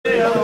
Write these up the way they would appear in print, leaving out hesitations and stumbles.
या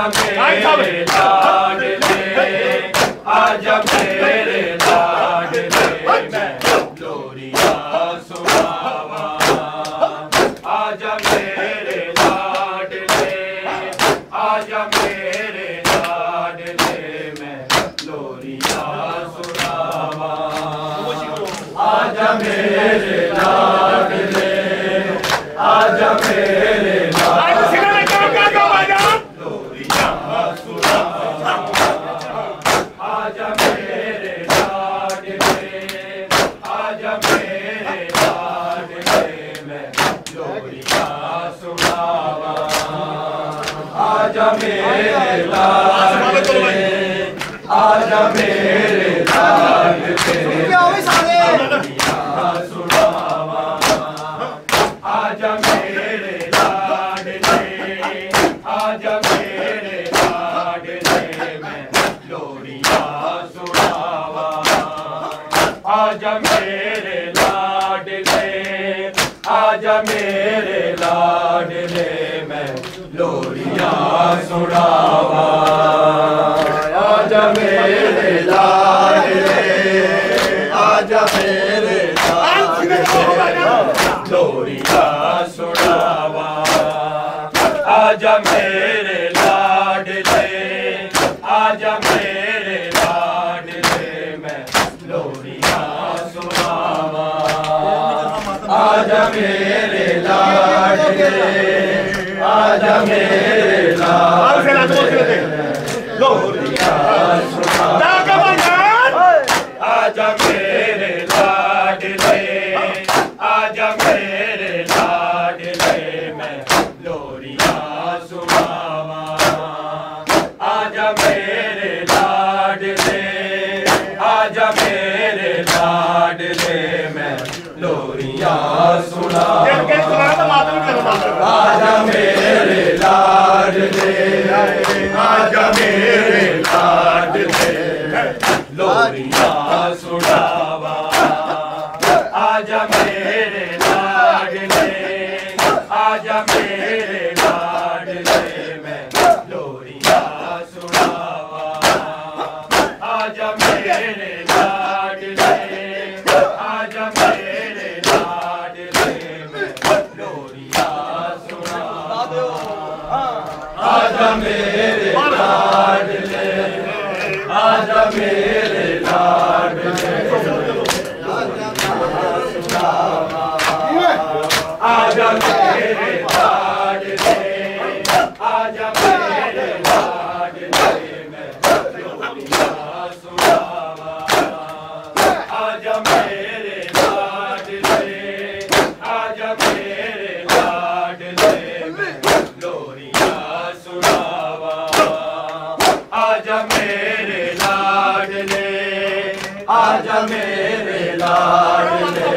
मेरे लाडले, आजा मेरे लाडले, मैं लोरिया सुनावा। आजा मेरे लाडले, आजा मेरे लाडले, मैं लोरिया सुनावा। आजा मेरे लाडले, आजा मेरे आजा मेरे लाडले, आजा मेरे लाडले, सुनावा। आजा मेरे लाडले, आजा मेरे लाडले, मैं लोरिया सुनावा। आजा मेरे लाडले, आजा मेरे लाडले, मैं लोरिया सुनावा। आजा मेरे लाडले, आजा मेरे लाडले, लोरिया सुनावा। आजा मेरे लाडले, आजा मेरे लाडले, मैं लोरिया सुनावा। आजा मेरे लाडले, आजा मेरे लाडले, लोरिया सुनावा। आजा मेरे लाडले, आजा मेरे लाडले, मैं लोरिया सुनावा। आजा मेरे लाडले, आजा मेरे लाडले, मैं लोरिया सुनावा। आजा मेरे लाडले, आजा मेरे लाडले, लोरिया सुनावा। आजा मेरे लाडले, आजा मेरे लाडले, मैं लोरिया सुनावा। आजा मेरे लाडले, आजा मेरे लाडले, मैं लोरिया सुनावा। आजा मेरे लाडले, आजा मेरे लाडले, आजा मेरे लाडले, आजा मेरे लाडले, मैं लोरिया सुनावा। आजा मेरे लाडले, आजा मेरे लाडले, मैं लोरिया सुनावा। आजा मेरे लाडले, आजा मेरे लाडले, आजा मेरे लाडले, आजा मेरे लाडले, मैं लोरिया सुनावा। आजा मेरे लाडले, आजा मेरे लाडले, मैं लोरिया सुनावा। आजा मेरे लाडले, आजा मेरे लाडले,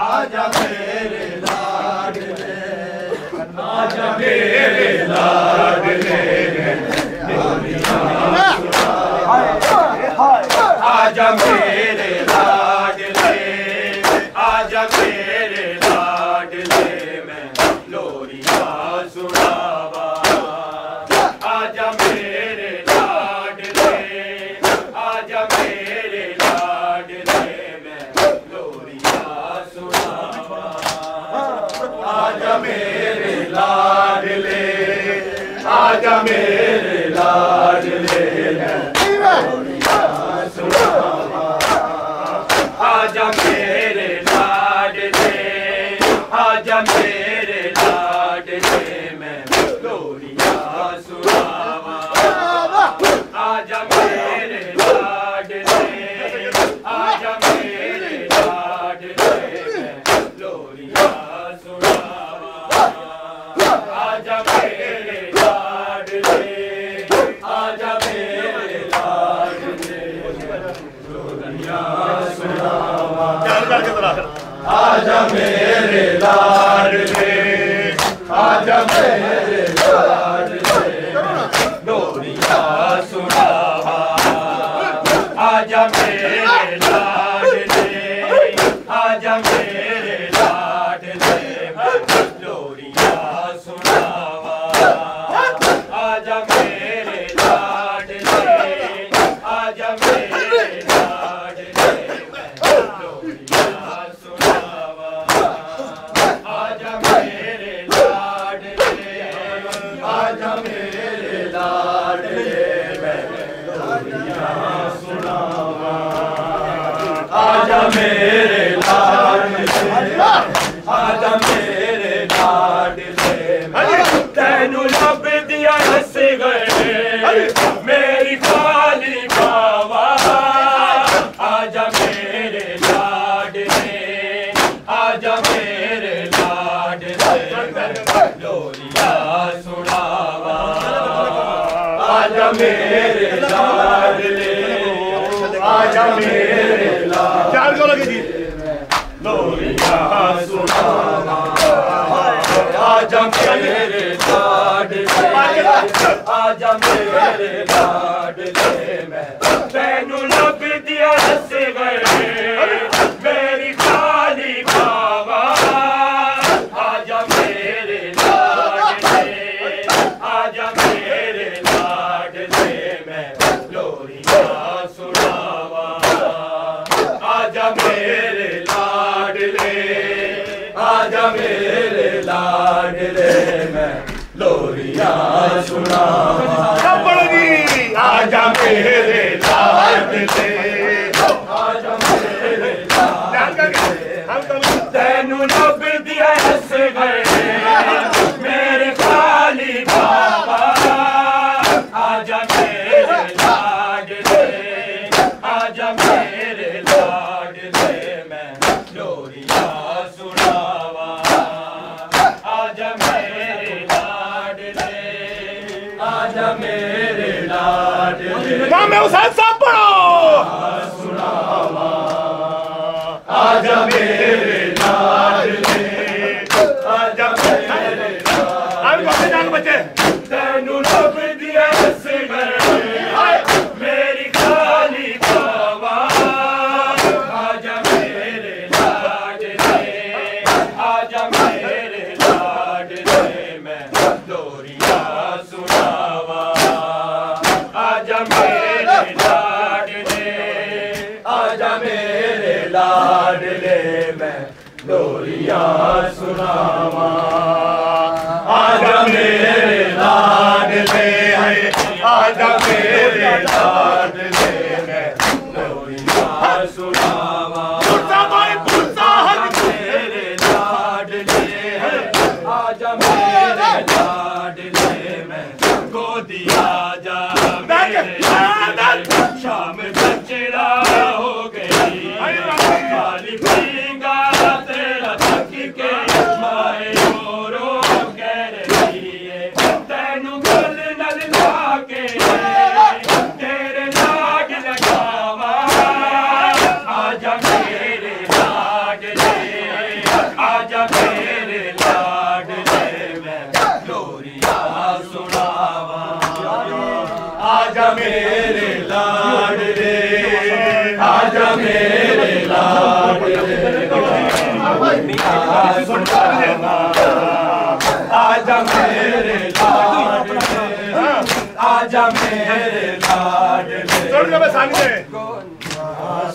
आजा मेरे लाडले, आजा मेरे लाडले, मैं लोरिया सुनावा। आजा मेरे लाडले, आजा मेरे लाडले, मैं लोरिया सुनावा। आजा मेरे लाडले, आजा मेरे लाडले, आजा मेरे लाडले, आजा मेरे लाडले, मैं लोरिया सुनावा। आजा मेरे लाडले, आजा मेरे लाडले, मैं लोरिया सुनावा। आजा मेरे लाडले, आजा मेरे लाडले, लोरिया आजा मेरे लाडले, आजा मेरे लाडले, लोरिया सुनावा। आजा मेरे लाडले, आजा मेरे लाडले, लोरिया सुनावा। आजा मेरे लाडले, आजा मेरे लाडले, लोरिया सुनावा। आजा मेरे लाडले, आजा मेरे लाडले, लोरिया सुनावा। आजा मेरे लाडले, आजा मेरे लाडले, तैनू लब दिया हस गए मेरी खाली बावा। आजा मेरे लाडले, आजा मेरे लाडले, लोरिया सुनावा। आजा मेरे लाडले, आजा मेरे लाडले, लोरिया सुनावा। आजा मेरे लाडले, आजा मेरे लाडले, मैं तैनू लब दिया हस गए मेरी खाली बावा। आजा मेरे लाडले, आजा मेरे लाडले, मैं लोरिया सुनावा। आजा मेरे लाडले, आजा मेरे लाडले, मैं लोरिया सुनावा। आजा मेरे लाडले, आजा मेरे लाडले, तैनू लब दिया हस गए मेरे खाली बाबा। आजा मेरे लाडले, आजा मेरे लाडले, मैं लोरिया सुनावा। आजा मेरे लाडले, आजा मेरे लाडले, इमाम हुसैन साहब पढ़ो। सुनावा। आजा मेरे लाडले, आजा मेरे लाडले, बच्चे तैनू लब दिया हस गए मेरी खाली बावा। आजा मेरे लाडले, आजा मेरे लाडले, मैं लोरिया सुनावा। आजा मेरे लाडले, आजा मेरे लाडले, मैं लोरिया सुनावा। आजा मेरे लाडले, आजा मेरे लाडले, मैं लोरिया सुनावा। आजा मेरे लाडले, आजा मेरे लाडले, मैं गोदिया जा मेरे लाडले, शाम बचड़ा हो गई खाली पींगा तेरा थक के माए रो कह रही है। तैनू गल नल लाके तेरे लाड लगावा। आजा मेरे लाडले, आजा मेरे लाडले, मैं लोरिया सुनावा। आजा मेरे लाडले, आजा मेरे लाडले, सुनावा। आजा मेरे लाडले, आजा मेरे लाडले,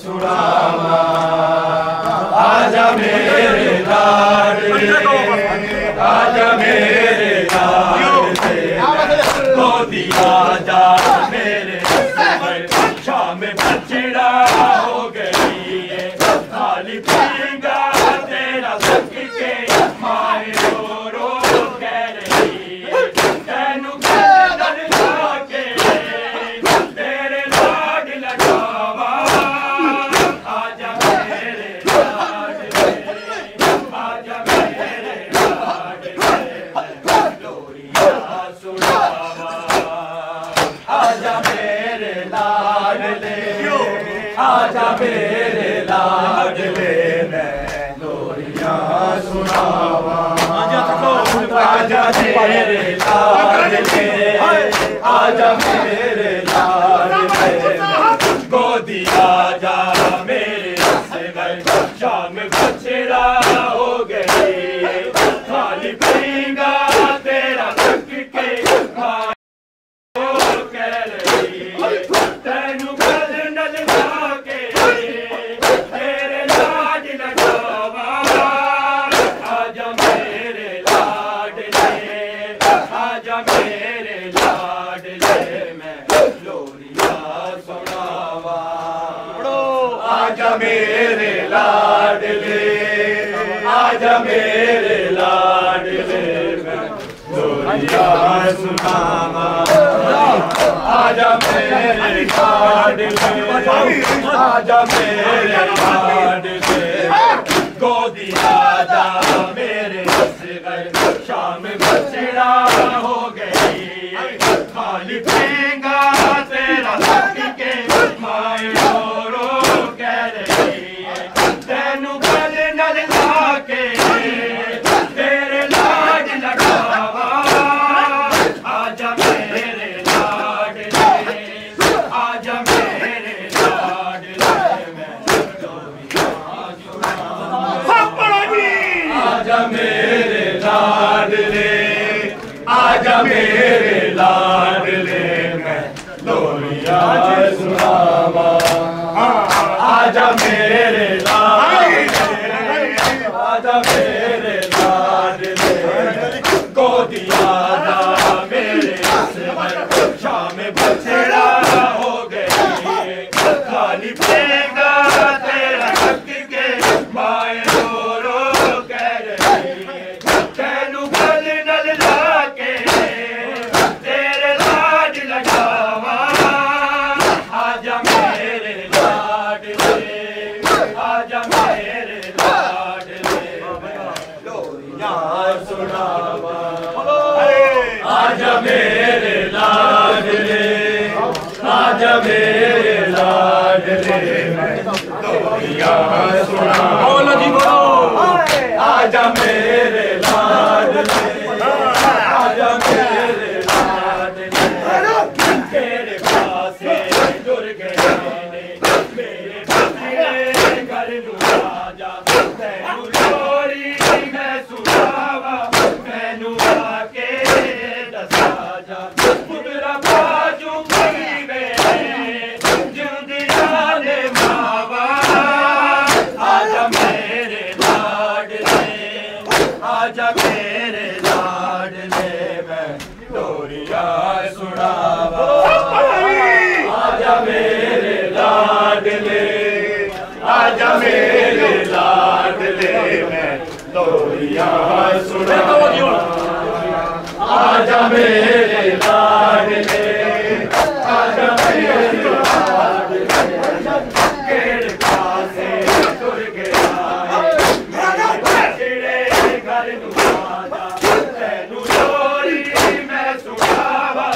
सुनावा। आजा मेरे लाडले, आजा मेरे लाडले, गोदिया जा मेरे शाम बचड़ा हो गई है खाली पींगा तेरा सक के माए रो कह रही है। तैनू गल लाके तेरे लाड लगावा। आजा मेरे लाडले, आजा मेरे लाडले, लोरिया सुनावा। आजा मेरे लाडले, आजा मेरे लाडले, सुनावा आजा मेरे लाडले आजा मेरे लाडले गोदी आजा मेरे असगर शाम बछड़ा हो गई खाली पींगा तेरा थक के कह रही तेनू गल नल के तेरे लाड लगावा आजा मेरे लाडले आजा मेरे लाडले मैं लोरिया सुनावा आजा मेरे लाडले आजा मेरे लाडले मैं लोरिया सुनावा आजा मेरे लाडले आजा मेरे लाडले गोदी आजा मेरे असगर शाम बछड़ा हो गई खाली पींगा तेरा थक के माए रो कह रही तेनू गल नल के तेरे लाड लगावा आजा मेरे लाडले आजा मेरे लाडले मैं आजा मेरे लाडले आजा मेरे लाडले मैं लोरिया सुनावा आजा मेरे लाडले आजा मेरे लाडले गोदी आजा मेरे असगर शाम बछड़ा हो गई खाली पींगा तेरा थक के माए रो कह रही तेनू गल नल के तेरे लाड लगावा आजा मेरे लाडले आजा मेरे लाडले लोरिया सुनावा आजा मेरे लाडले आजा मेरे लाडले लोरिया सुनावा आजा मेरे लाडले आजा मेरे लाडले तेरे पासे जुड़ गए मेरे बछड़े घर नू आजा तैनू लोरी मैं सुनावा मैनू आके दसा जा पुत्रा बाजू पीवे जिंदिया ने मावा आजा मेरे लाडले आजा मेरे लाडले मैं लोरिया सुनावा आजा मेरे लाडले आजा मेरे लाडले मैं लोरिया सुनावा आजा मेरे लाडले आजा मेरे लाडले केड़े पासे तुर गया मेरे बछड़े घर नू आजा तैनू लोरी मैं सुनावा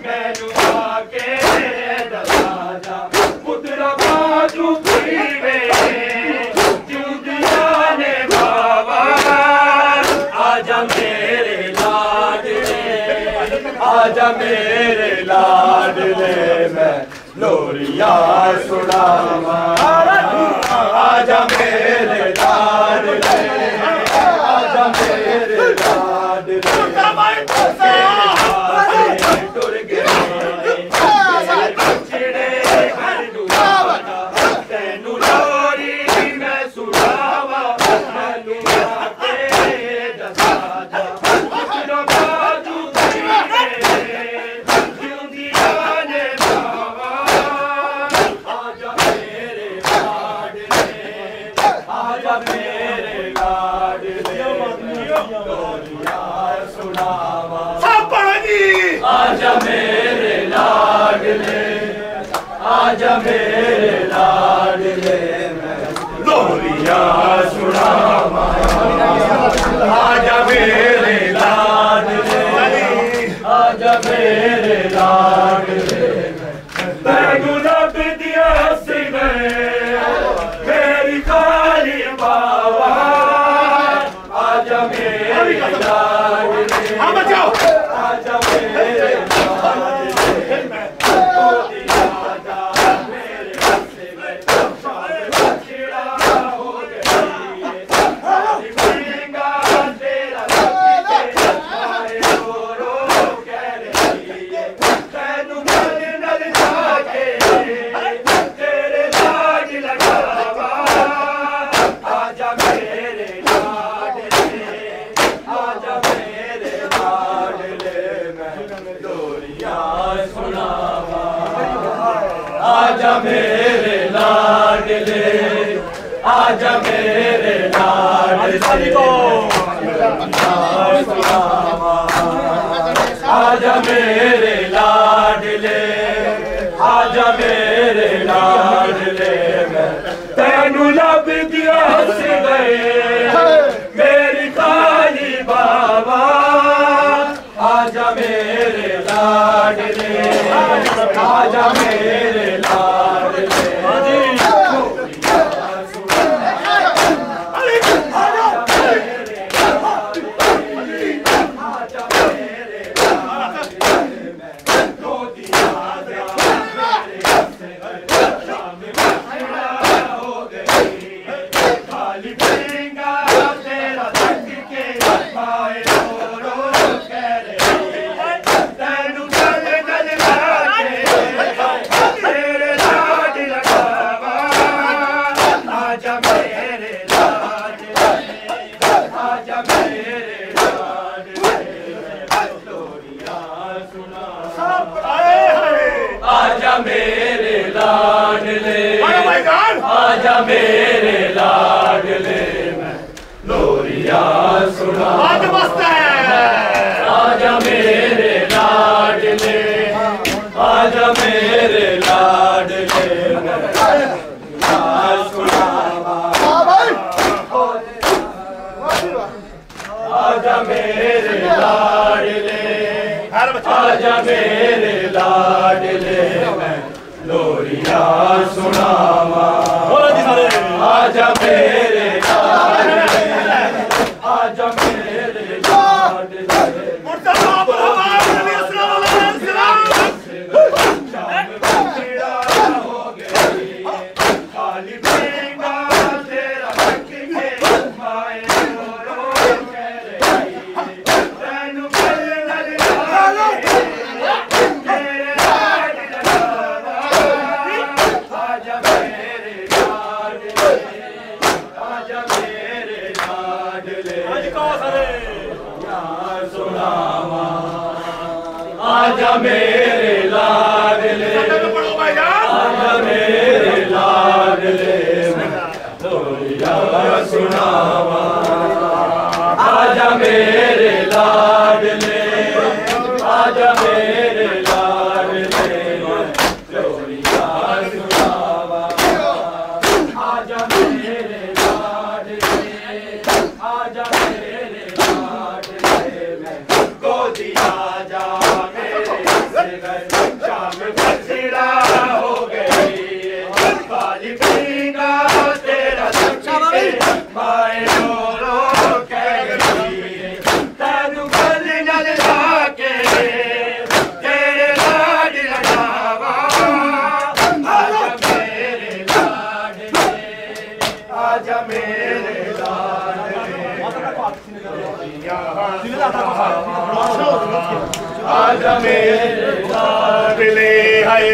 मैनू आके दसा जा पुत्रा बाजू पीवे जिंदिया ने बावा आजा मेरे लाडले आजा मेरे लाडले मैं लोरिया सुनावा आजा मेरे लाडले आजा मेरे लाडले टुर गए मेरे बछड़े घर नू आजा तैनू लोरी मैं सुनावा मैनू आके दसा जा पुत्रा बाजू पीवे जिंदिया ने बावा आजा मेरे लाडले आजा मेरे लाडले लोरिया सुनावा आजा मेरे लाडले आजा मेरे लाडले मैं लोरिया सुनावा आजा मेरे लाडले आजा मेरे लाडले तैनू लब दिया सिवे मेरी काली बाबा आजा मेरे लाडले, आजा मेरे लाडले, आजा मेरे लाडले, आजा मेरे लाडले, तेनू लब दिया से गए मेरी काली बाबा, आजा मेरे लाडले, आजा मेरे लाडले, आजा मेरे लाडले, आजा मेरे लाडले, मैं लोरिया सुना, आजा मेरे लाडले, आजा मेरे लाडले, मैं सुना, आजा मेरे लाडले, आजा मेरे लाडले, मैं लोरिया सुनावा, आजा मेरे लाडले, आजा मेरे लाडले, हो गई खाली पींगा तेरा रख के माए आजा मेरे लाडले, आजा मेरे लाडले, लोरिया सुनावा, आजा मेरे लाडले, आजा मेरे लाडले, लोरिया सुनावा, आजा मेरे लाडले, आजा मेरे लाडले, गोदिया जा शाम बछड़ा हो गई काली पीना तेरा माए रो कह गई तेनू गल नल जाके तेरे लाड लगावा, आजा मेरे लाडले, आजा मेरे लाडले, आजा मेरे लाडले, हाय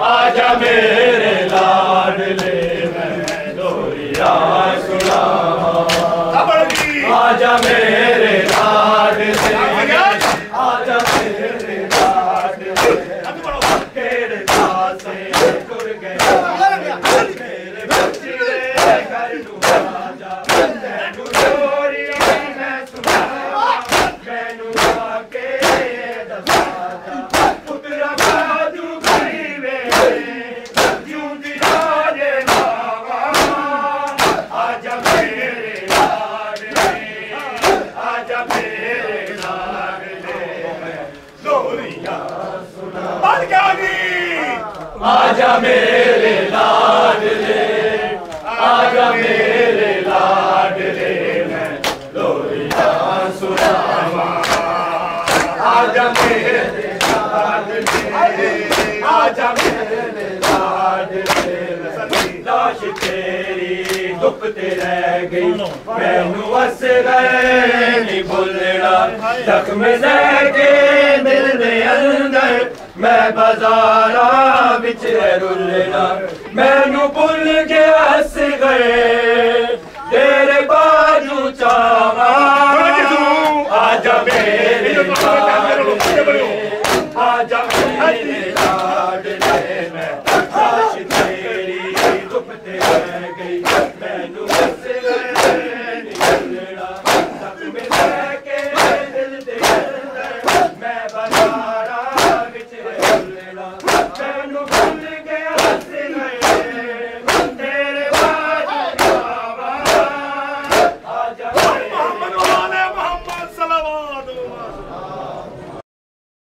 आजा मेरे लाडले, मैं लोरिया सुनावा, आजा मेरे लाडले, आजा मेरे लाडले, तेरे पासे टुर गए मेरे बच्चे घर लू, आजा तेनू लोरिया मैं सुनावा, मैनू आके आजा मेरे लाडले, आजा मेरे लाडले, मैं लोरिया सुनावा, आजा मेरे लाडले, आजा मेरे लाडले, लाश तेरी दुखते रह गई मैनू हस गए नी भुलना, जख्म लैके दिल दे अंदर मैं बाजारा बिच रुलना, मैनू भुल के हस गए तेरे बाजू चावा, आजा मेरे